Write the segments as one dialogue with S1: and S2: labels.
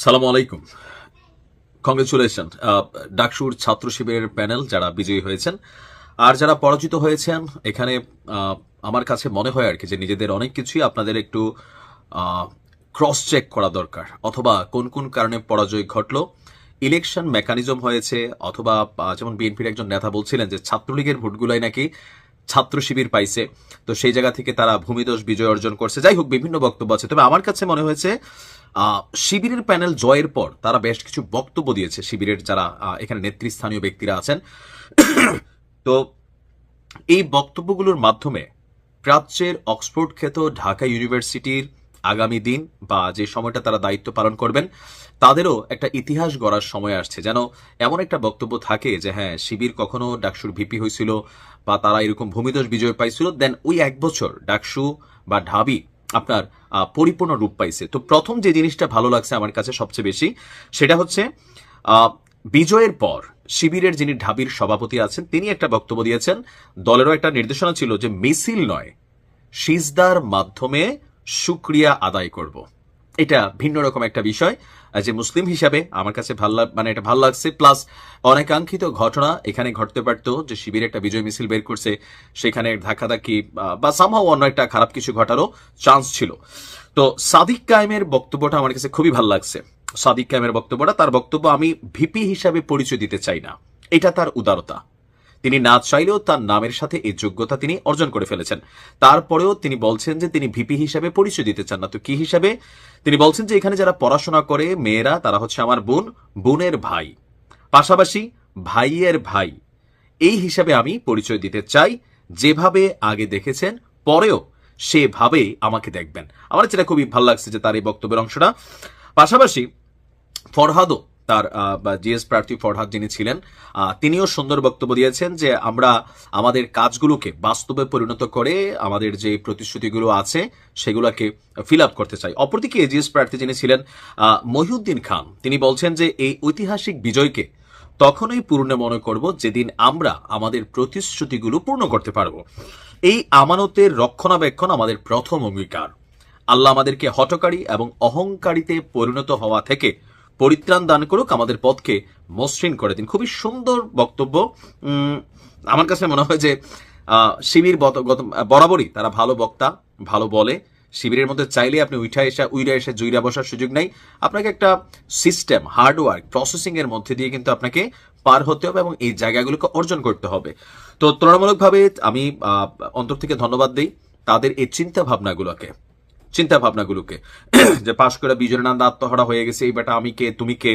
S1: সালামু আলাইকুম। কংগ্রেচুলেশন ডাকসুর ছাত্র শিবিরের প্যানেল যারা বিজয়ী হয়েছেন, আর যারা পরাজিত হয়েছেন এখানে আমার কাছে মনে হয় আর কি যে নিজেদের অনেক কিছুই আপনাদের একটু ক্রস চেক করা দরকার, অথবা কোন কোন কারণে পরাজয় ঘটলো। ইলেকশন মেকানিজম হয়েছে, অথবা যেমন বিএনপির একজন নেতা বলছিলেন যে ছাত্রলীগের ভোটগুলাই নাকি ছাত্র শিবির পাইছে, তো সেই জায়গা থেকে তারা ভূমিদোষ বিজয় অর্জন করছে। যাই হোক, বিভিন্ন বক্তব্য আছে, তবে আমার কাছে মনে হয়েছে শিবিরের প্যানেল জয়ের পর তারা বেশ কিছু বক্তব্য দিয়েছে, শিবিরের যারা এখানে নেতৃস্থানীয় ব্যক্তিরা আছেন। তো এই বক্তব্যগুলোর মাধ্যমে প্রাচ্যের অক্সফোর্ড খ্যাত ঢাকা ইউনিভার্সিটির আগামী দিন বা যে সময়টা তারা দায়িত্ব পালন করবেন তাদেরও একটা ইতিহাস গড়ার সময় আসছে, যেন এমন একটা বক্তব্য থাকে যে হ্যাঁ, শিবির কখনো ডাকসুর ভিপি হয়েছিল বা তারা এরকম ভূমিদোষ বিজয় পাইছিল, দেন ওই এক বছর ডাকসু বা ঢাবি আপনার পরিপূর্ণ রূপ পাইছে। তো প্রথম যে জিনিসটা ভালো লাগছে আমার কাছে সবচেয়ে বেশি, সেটা হচ্ছে বিজয়ের পর শিবিরের যিনি ঢাবির সভাপতি আছেন তিনি একটা বক্তব্য দিয়েছেন। দলেরও একটা নির্দেশনা ছিল যে মিছিল নয়, সিজদার মাধ্যমে শুকরিয়া আদায় করব। এটা ভিন্ন রকম একটা বিষয়, যে মুসলিম হিসাবে আমার কাছে এটা ভালো লাগছে। প্লাস অনেকাঙ্ক্ষিত ঘটনা এখানে ঘটতে পারত, যে শিবির একটা বিজয় মিছিল বের করছে, সেখানে ধাক্কাধাক্কি বা সামহাও অন্য একটা খারাপ কিছু ঘটারও চান্স ছিল। তো সাদিক কায়েমের বক্তব্যটা আমার কাছে খুবই ভালো লাগছে। সাদিক কায়েমের বক্তব্যটা, তার বক্তব্য, আমি ভিপি হিসাবে পরিচয় দিতে চাই না, এটা তার উদারতা। তিনি না চাইলেও তার নামের সাথে এই যোগ্যতা তিনি অর্জন করে ফেলেছেন। তারপরেও তিনি বলছেন যে তিনি ভিপি হিসাবে পরিচয় দিতে চান না। তো কি হিসাবে? তিনি বলছেন যে এখানে যারা পড়াশোনা করে মেয়েরা, তারা হচ্ছে আমার বোন, বোনের ভাই, পাশাপাশি ভাইয়ের ভাই, এই হিসাবে আমি পরিচয় দিতে চাই। যেভাবে আগে দেখেছেন পরেও সেভাবেই আমাকে দেখবেন। আমার যেটা খুবই ভালো লাগছে যে তার এই বক্তব্যের অংশটা। পাশাপাশি ফরহাদও, তার জিএস প্রার্থী ফরহাদ যিনি ছিলেন, তিনিও সুন্দর বক্তব্য দিয়েছেন যে আমরা আমাদের কাজগুলোকে বাস্তবে পরিণত করে আমাদের যে প্রতিশ্রুতিগুলো আছে সেগুলোকে ফিল আপ করতে চাই। অপরদিকে জিএস প্রার্থী যিনি ছিলেন মহিউদ্দিন খান, তিনি বলছেন যে এই ঐতিহাসিক বিজয়কে তখনই পূর্ণ মনে করব যেদিন আমরা আমাদের প্রতিশ্রুতিগুলো পূর্ণ করতে পারব। এই আমানতের রক্ষণাবেক্ষণ আমাদের প্রথম অঙ্গীকার। আল্লাহ আমাদেরকে হঠকারী এবং অহংকারীতে পরিণত হওয়া থেকে পরিত্রাণ দান করুক, আমাদের পথকে মসৃণ করে দিন। খুবই সুন্দর বক্তব্য। আমার কাছে মনে হয় যে শিবির বরাবরই তারা ভালো বক্তা, ভালো বলে। শিবিরের মধ্যে চাইলে আপনি উইরা এসে জুইরা বসার সুযোগ নাই। আপনাকে একটা সিস্টেম, হার্ডওয়ার্ক, প্রসেসিং এর মধ্যে দিয়ে কিন্তু আপনাকে পার হতে হবে এবং এই জায়গাগুলোকে অর্জন করতে হবে। তো তুলনামূলকভাবে আমি অন্তর থেকে ধন্যবাদ দিই তাদের এই চিন্তা ভাবনাগুলোকে যে পাশ করে বিজয়নান্দ আত্মহারা হয়ে গেছে, এই বেটা আমি কে তুমি কে,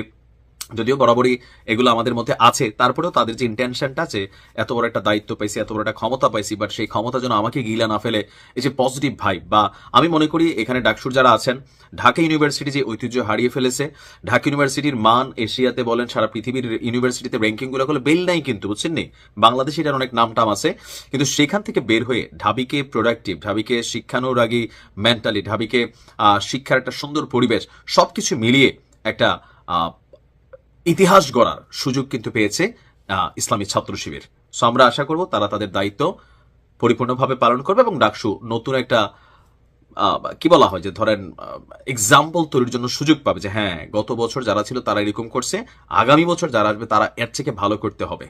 S1: যদিও বরাবরই এগুলো আমাদের মধ্যে আছে, তারপরেও তাদের যে ইন্টেনশনটা আছে, এত বড় একটা দায়িত্ব পাইছি, এত বড় একটা ক্ষমতা পাইছি, বাট সেই ক্ষমতা যেন আমাকে গিলা না ফেলে, এই যে পজিটিভ ভাইব। বা আমি মনে করি এখানে ডাকসুর যারা আছেন, ঢাকা ইউনিভার্সিটি যে ঐতিহ্য হারিয়ে ফেলেছে, ঢাকা ইউনিভার্সিটির মান এশিয়াতে বলেন সারা পৃথিবীর ইউনিভার্সিটিতে র্যাঙ্কিং গুলো হলে বেল নাই, কিন্তু বুঝছেন নি, বাংলাদেশে এটার অনেক নামটাম আছে, কিন্তু সেখান থেকে বের হয়ে ঢাবিকে প্রোডাক্টিভ, ঢাবিকে শিক্ষানুরাগী মেন্টালি, ঢাবিকে শিক্ষার একটা সুন্দর পরিবেশ, সবকিছু মিলিয়ে একটা ইতিহাস গড়ার সুযোগ কিন্তু পেয়েছে ইসলামী ছাত্র শিবির। সো আমরা আশা করব তারা তাদের দায়িত্ব পরিপূর্ণভাবে পালন করবে এবং ডাকসু নতুন একটা কি বলা হয় যে ধরেন এক্সাম্পল তৈরির জন্য সুযোগ পাবে, যে হ্যাঁ, গত বছর যারা ছিল তারা এরকম করছে, আগামী বছর যারা আসবে তারা এর থেকে ভালো করতে হবে।